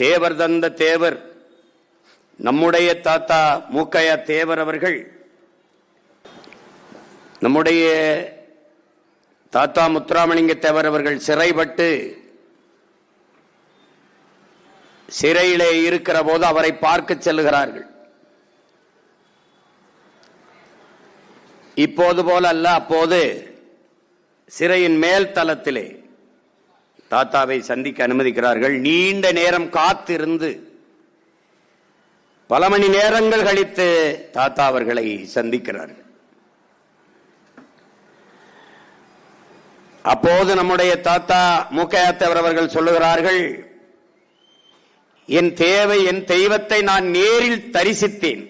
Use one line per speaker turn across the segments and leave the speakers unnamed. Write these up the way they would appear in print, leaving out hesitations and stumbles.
தேவர் தந்த தேவர் நம்முடைய தாத்தா மூக்கையா தேவர் அவர்கள் நம்முடைய தாத்தா முத்துராமலிங்க தேவர் அவர்கள் சிறைப்பட்டு சிறையிலே இருக்கிற போது அவரை பார்க்க செல்லுகிறார்கள். இப்போது போல அல்ல, அப்போது சிறையின் மேல் தளத்திலே தாத்தாவை சந்திக்க அனுமதிக்கிறார்கள். நீண்ட நேரம் காத்திருந்து பல மணி நேரங்கள் கழித்து தாத்தா அவர்களை சந்திக்கிறார்கள். அப்போது நம்முடைய தாத்தா மூக்கையா தேவர் அவர்கள் சொல்லுகிறார்கள், என் தேவை என் தெய்வத்தை நான் நேரில் தரிசித்தேன்.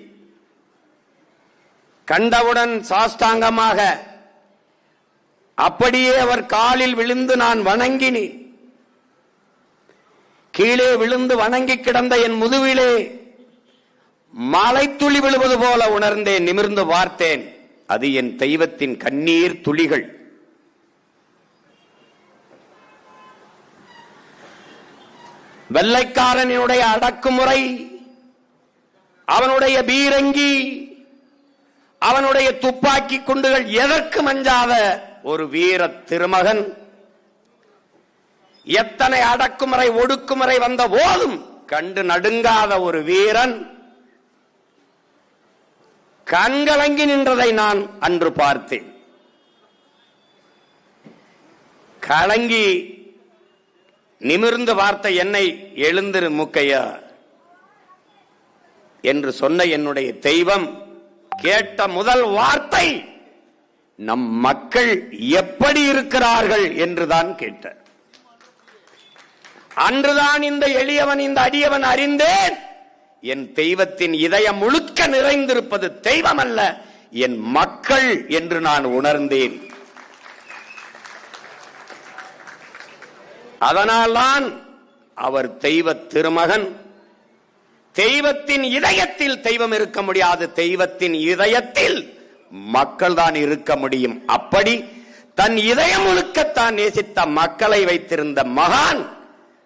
கண்டவுடன் சாஷ்டாங்கமாக அப்படியே அவர் காலில் விழுந்து நான் வணங்கினேன். கீழே விழுந்து வணங்கி கிடந்த என் முதுவிலே மலைத்துளி விழுவது போல உணர்ந்தேன். நிமிர்ந்து பார்த்தேன், அது என் தெய்வத்தின் கண்ணீர் துளிகள். வெள்ளைக்காரனுடைய அடக்குமுறை, அவனுடைய பீரங்கி, அவனுடைய துப்பாக்கி குண்டுகள் எதற்கு மஞ்சாத ஒரு வீர திருமகன், எத்தனை அடக்குமுறை ஒடுக்குமுறை வந்த போதும் கண்டு நடுங்காத ஒரு வீரன் கண்கலங்கி நின்றதை நான் அன்று பார்த்தேன். கலங்கி நிமிர்ந்து பார்த்த என்னை, எழுந்திரு மூக்கையா என்று சொன்ன என்னுடைய தெய்வம் கேட்ட முதல் வார்த்தை, நம் மக்கள் எப்படி இருக்கிறார்கள் என்றுதான் கேட்டார். அன்றுதான் இந்த எளியவன் இந்த அடியவன் அறிந்தேன், என் தெய்வத்தின் இதயம் முழுக்க நிறைந்திருப்பது தெய்வம் அல்ல, என் மக்கள் என்று நான் உணர்ந்தேன். அதனால்தான் அவர் தெய்வ திருமகன். தெய்வத்தின் இதயத்தில் தெய்வம் இருக்க முடியாது, தெய்வத்தின் இதயத்தில் மக்கள் தான் இருக்க முடியும். அப்படி தன் இதயம் முழுக்கத்தான் நேசித்த மக்களை வைத்திருந்த மகான்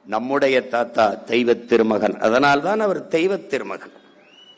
நம்முடைய தாத்தா தெய்வ திருமகன். அதனால்தான் அவர் தெய்வ திருமகன்.